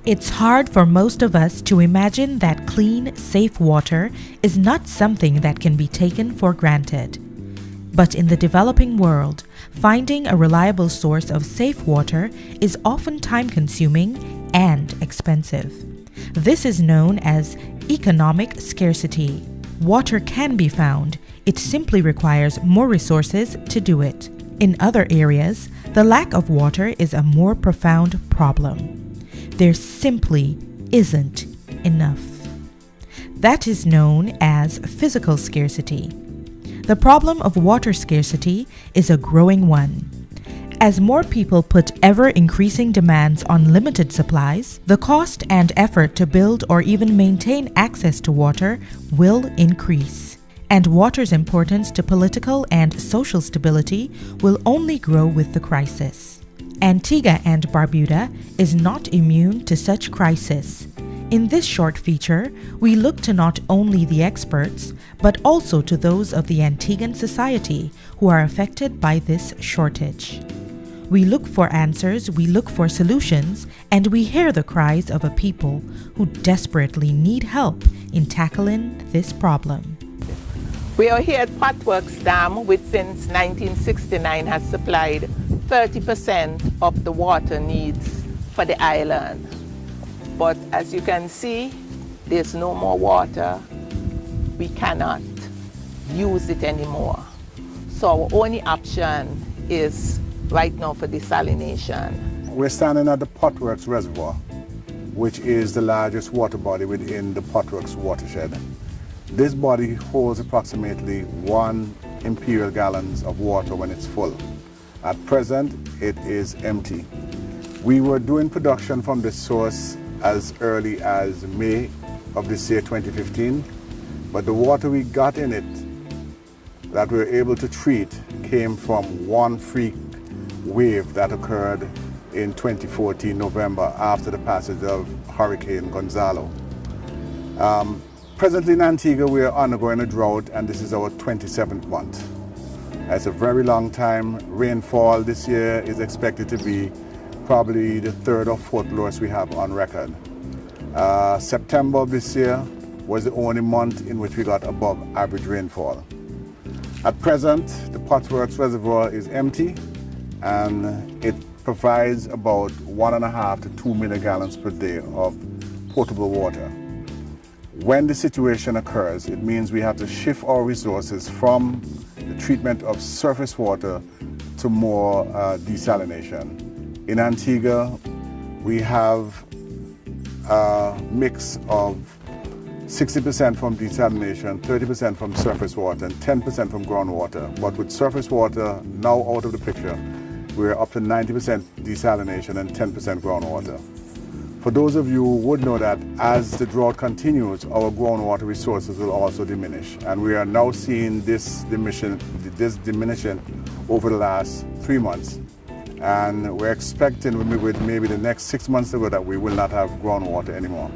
It's hard for most of us to imagine that clean, safe water is not something that can be taken for granted. But in the developing world, finding a reliable source of safe water is often time-consuming and expensive. This is known as economic scarcity. Water can be found, it simply requires more resources to do it. In other areas, the lack of water is a more profound problem. There simply isn't enough. That is known as physical scarcity. The problem of water scarcity is a growing one. As more people put ever-increasing demands on limited supplies, the cost and effort to build or even maintain access to water will increase. And water's importance to political and social stability will only grow with the crisis. Antigua and Barbuda is not immune to such crisis. In this short feature, we look to not only the experts, but also to those of the Antiguan society who are affected by this shortage. We look for answers, we look for solutions, and we hear the cries of a people who desperately need help in tackling this problem. We are here at Potworks Dam, which since 1969 has supplied 30% of the water needs for the island. But as you can see, there's no more water. We cannot use it anymore. So our only option is right now for desalination. We're standing at the Potworks Reservoir, which is the largest water body within the Potworks watershed. This body holds approximately 1 imperial gallons of water when it's full. At present, it is empty. We were doing production from this source as early as May of this year, 2015, but the water we got in it that we were able to treat came from one freak wave that occurred in 2014 November after the passage of Hurricane Gonzalo. Presently in Antigua, we are undergoing a drought, and this is our 27th month. It's a very long time. Rainfall this year is expected to be probably the 3rd or 4th lowest we have on record. September of this year was the only month in which we got above average rainfall. At present, the Potworks Reservoir is empty, and it provides about 1.5 to 2 million gallons per day of potable water. When the situation occurs, it means we have to shift our resources from the treatment of surface water to more desalination. In Antigua, we have a mix of 60% from desalination, 30% from surface water, and 10% from groundwater. But with surface water now out of the picture, we're up to 90% desalination and 10% groundwater. For those of you who would know that as the drought continues, our groundwater resources will also diminish. And we are now seeing this diminishing over the last 3 months. And we're expecting with maybe the next 6 months to go that we will not have groundwater anymore.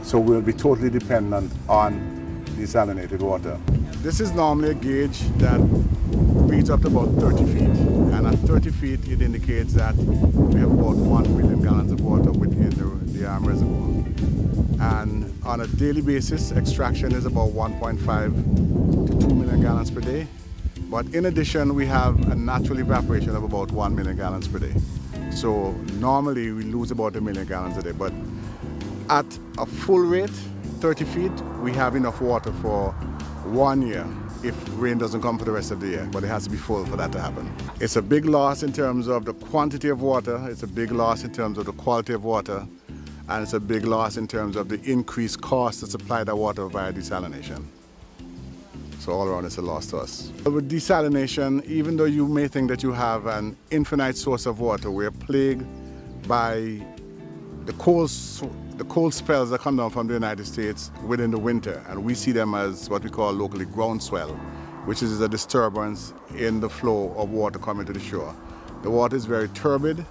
So we'll be totally dependent on desalinated water. This is normally a gauge that reads up to about 30 feet. And at 30 feet, it indicates that we have about 1 million gallons of water within the reservoir. And on a daily basis, extraction is about 1.5 to 2 million gallons per day. But in addition, we have a natural evaporation of about 1 million gallons per day. So normally we lose about 1 million gallons a day. But at a full rate, 30 feet, we have enough water for 1 year if rain doesn't come for the rest of the year, but it has to be full for that to happen. It's a big loss in terms of the quantity of water, it's a big loss in terms of the quality of water, and it's a big loss in terms of the increased cost to supply that water via desalination. So all around it's a loss to us. With desalination, even though you may think that you have an infinite source of water, we're plagued by the cold spells that come down from the United States within the winter, and we see them as what we call locally groundswell, which is a disturbance in the flow of water coming to the shore. The water is very turbid,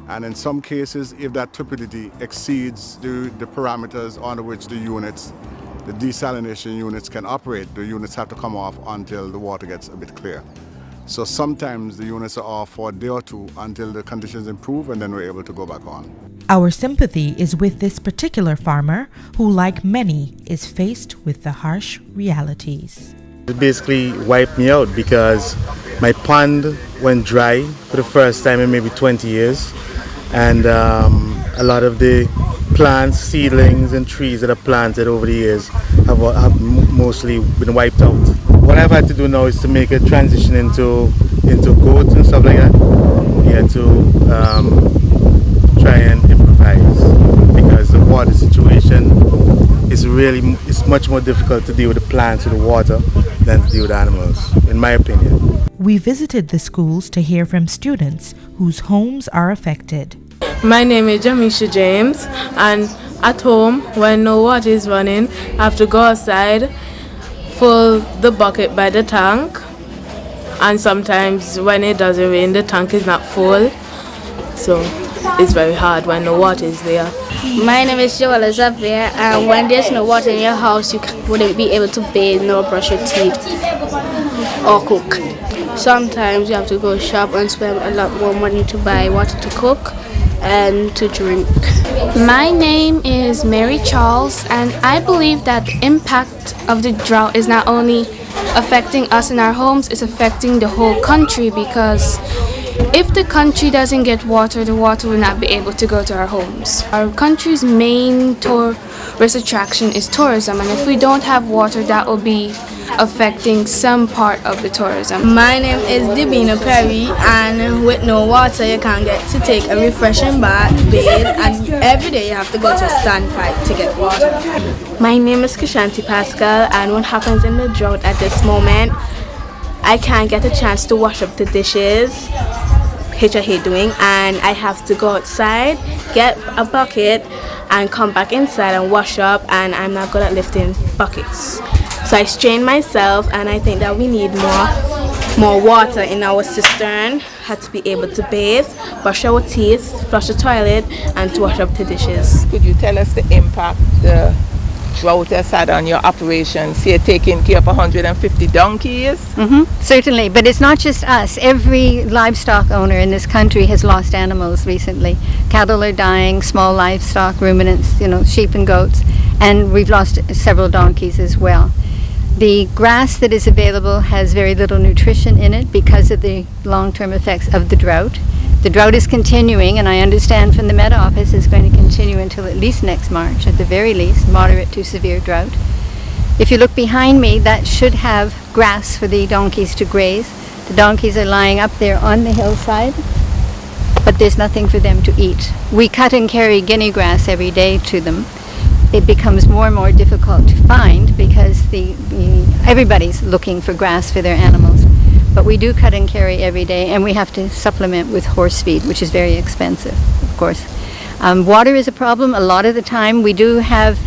and in some cases, if that turbidity exceeds the parameters under which the desalination units can operate, the units have to come off until the water gets a bit clear. So sometimes the units are off for a day or two until the conditions improve, and then we're able to go back on. Our sympathy is with this particular farmer who, like many, is faced with the harsh realities. It basically wiped me out because my pond went dry for the first time in maybe 20 years, and a lot of the plants, seedlings and trees that are planted over the years have mostly been wiped out. What I've had to do now is to make a transition into goats and stuff like that. Yeah, to try and improvise, because the water situation is much more difficult to deal with the plants or the water than to deal with animals, in my opinion. We visited the schools to hear from students whose homes are affected. My name is Jamisha James, and at home, when no water is running, I have to go outside, fill the bucket by the tank, and sometimes when it doesn't rain, the tank is not full, so it's very hard when no water is there. My name is Joella Xavier, and when there's no water in your house, you wouldn't be able to bathe, nor brush your teeth, or cook. Sometimes you have to go shop and spend a lot more money to buy water to cook and to drink. My name is Mary Charles, and I believe that the impact of the drought is not only affecting us in our homes, it's affecting the whole country, because if the country doesn't get water, the water will not be able to go to our homes. Our country's main tourist attraction is tourism, and if we don't have water, that will be affecting some part of the tourism. My name is Divina Perry, and with no water you can't get to take a refreshing bath, bathe, and every day you have to go to a standpipe to get water. My name is Kishanti Pascal, and what happens in the drought at this moment, I can't get a chance to wash up the dishes, which I hate doing, and I have to go outside, get a bucket, and come back inside and wash up, and I'm not good at lifting buckets. So I strain myself, and I think that we need more water in our cistern, had to be able to bathe, brush our teeth, flush the toilet, and to wash up the dishes. Could you tell us the impact the drought has had on your operation? So you're taking care of 150 donkeys? Certainly, but it's not just us. Every livestock owner in this country has lost animals recently. Cattle are dying, small livestock, ruminants, sheep and goats, and we've lost several donkeys as well. The grass that is available has very little nutrition in it because of the long-term effects of the drought. The drought is continuing, and I understand from the Met Office it's going to continue until at least next March, at the very least, moderate to severe drought. If you look behind me, that should have grass for the donkeys to graze. The donkeys are lying up there on the hillside, but there's nothing for them to eat. We cut and carry guinea grass every day to them. It becomes more and more difficult to find because everybody's looking for grass for their animals. But we do cut and carry every day, and we have to supplement with horse feed, which is very expensive, of course. Water is a problem. A lot of the time we do have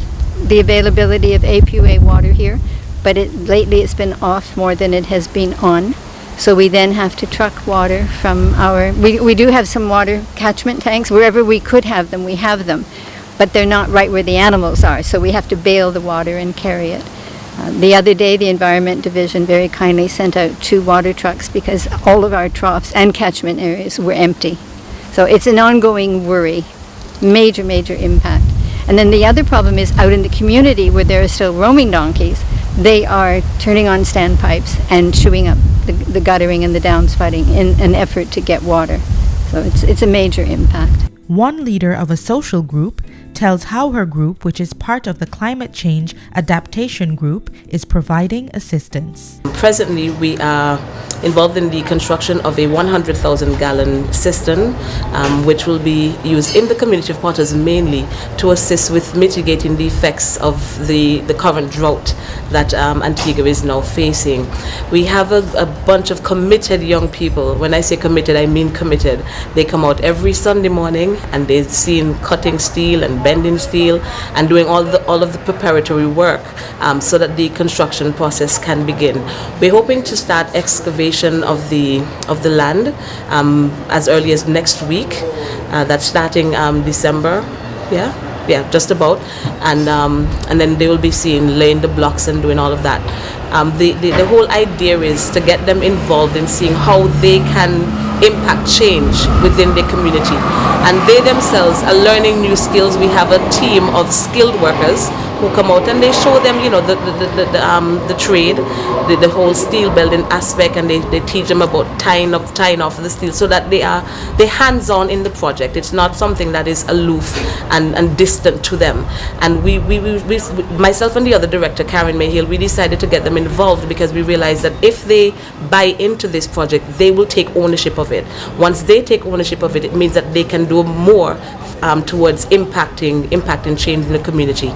the availability of APUA water here, but lately it's been off more than it has been on. So we then have to truck water from we do have some water catchment tanks. Wherever we could have them, we have them. But they're not right where the animals are, so we have to bail the water and carry it. The other day, the Environment Division very kindly sent out 2 water trucks because all of our troughs and catchment areas were empty. So it's an ongoing worry, major, major impact. And then the other problem is out in the community where there are still roaming donkeys, they are turning on standpipes and chewing up the guttering and the downspouting in an effort to get water. So it's a major impact. One leader of a social group tells how her group, which is part of the Climate Change Adaptation Group, is providing assistance. Presently, we are involved in the construction of a 100,000 gallon cistern, which will be used in the community of Potters mainly to assist with mitigating the effects of the current drought that Antigua is now facing. We have a bunch of committed young people. When I say committed, I mean committed. They come out every Sunday morning and they're seen cutting steel and bending steel and doing all of the preparatory work so that the construction process can begin. We're hoping to start excavation of the land as early as next week. That's starting December. Yeah. yeah, just about, and then they will be seen laying the blocks and doing all of that. The whole idea is to get them involved in seeing how they can impact change within their community, and they themselves are learning new skills. We have a team of skilled workers who come out and they show them, the trade, the whole steel building aspect, and they teach them about tying off the steel, so that they're hands-on in the project. It's not something that is aloof and distant to them. And we myself and the other director, Karen Mayhill, we decided to get them involved because we realized that if they buy into this project, they will take ownership of it. Once they take ownership of it, it means that they can do more towards impacting change in the community.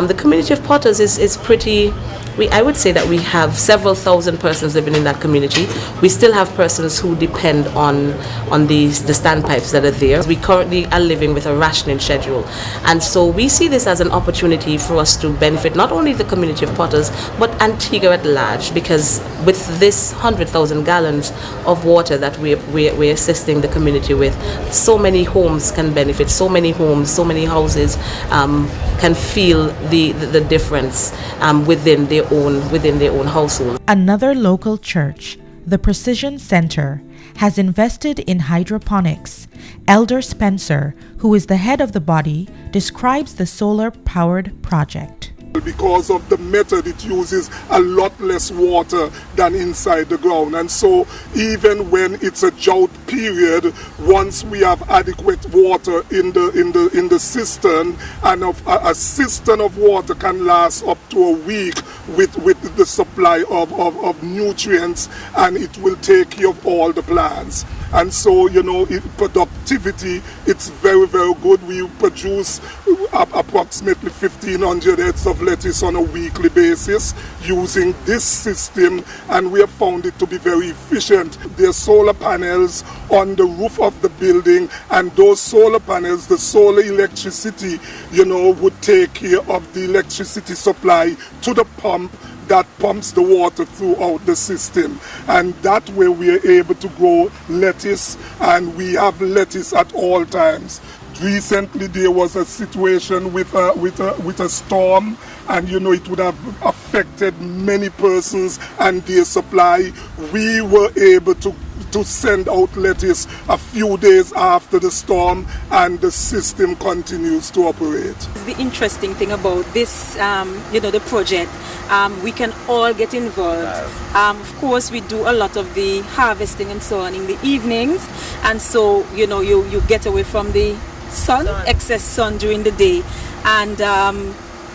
The community of Potters is pretty. I would say that we have several thousand persons living in that community. We still have persons who depend on the standpipes that are there. We currently are living with a rationing schedule, and so we see this as an opportunity for us to benefit not only the community of Potters but Antigua at large, because with this 100,000 gallons of water that we're assisting the community with, so many homes can benefit. So many homes, so many houses can feel the difference within their own household. Another local church, the Precision Center, has invested in hydroponics. Elder Spencer, who is the head of the body, describes the solar-powered project. Because of the method, it uses a lot less water than inside the ground, and so even when it's a drought period, once we have adequate water in the cistern, and a cistern of water can last up to a week with the supply of nutrients, and it will take care of all the plants. And so, productivity, it's very, very good. We produce approximately 1,500 heads of lettuce on a weekly basis using this system, and we have found it to be very efficient. There are solar panels on the roof of the building, and those solar panels, the solar electricity, would take care of the electricity supply to the pump that pumps the water throughout the system, and that way we are able to grow lettuce, and we have lettuce at all times. Recently there was a situation with a storm, and it would have affected many persons and their supply. We were able to send out lettuce a few days after the storm, and the system continues to operate. The interesting thing about this, the project, we can all get involved. Of course, we do a lot of the harvesting and so on in the evenings, and so you get away from the excess sun during the day, and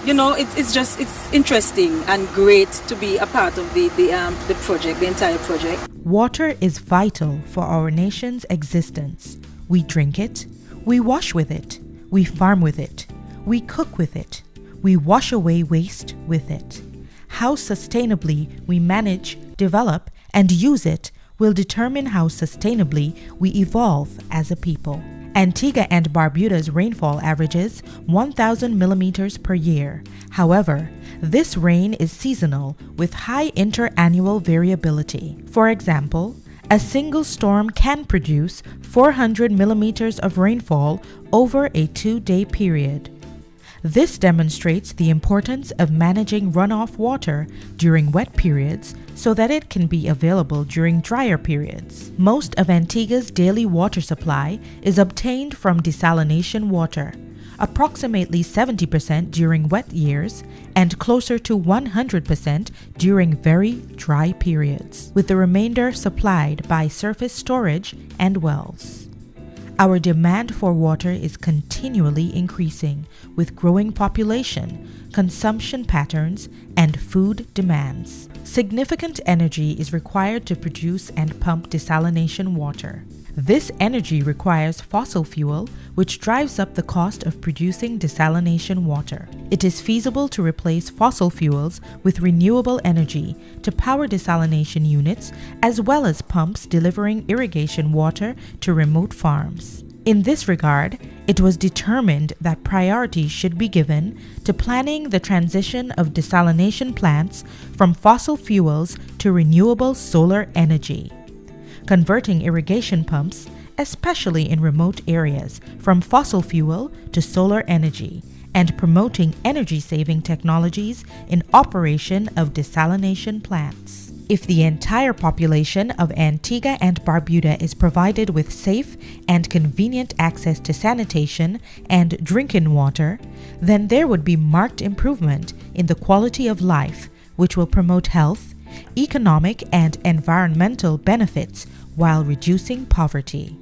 it's interesting and great to be a part of the project, the entire project. Water is vital for our nation's existence. We drink it, we wash with it, we farm with it, we cook with it, we wash away waste with it. How sustainably we manage, develop, and use it will determine how sustainably we evolve as a people. Antigua and Barbuda's rainfall averages 1,000 millimeters per year. However, this rain is seasonal with high interannual variability. For example, a single storm can produce 400 millimeters of rainfall over a 2-day period. This demonstrates the importance of managing runoff water during wet periods so that it can be available during drier periods. Most of Antigua's daily water supply is obtained from desalination water, approximately 70% during wet years and closer to 100% during very dry periods, with the remainder supplied by surface storage and wells. Our demand for water is continually increasing with growing population, consumption patterns, and food demands. Significant energy is required to produce and pump desalination water. This energy requires fossil fuel, which drives up the cost of producing desalination water. It is feasible to replace fossil fuels with renewable energy to power desalination units, as well as pumps delivering irrigation water to remote farms. In this regard, it was determined that priority should be given to planning the transition of desalination plants from fossil fuels to renewable solar energy. Converting irrigation pumps, especially in remote areas, from fossil fuel to solar energy, and promoting energy-saving technologies in operation of desalination plants. If the entire population of Antigua and Barbuda is provided with safe and convenient access to sanitation and drinking water, then there would be marked improvement in the quality of life, which will promote health, economic and environmental benefits while reducing poverty.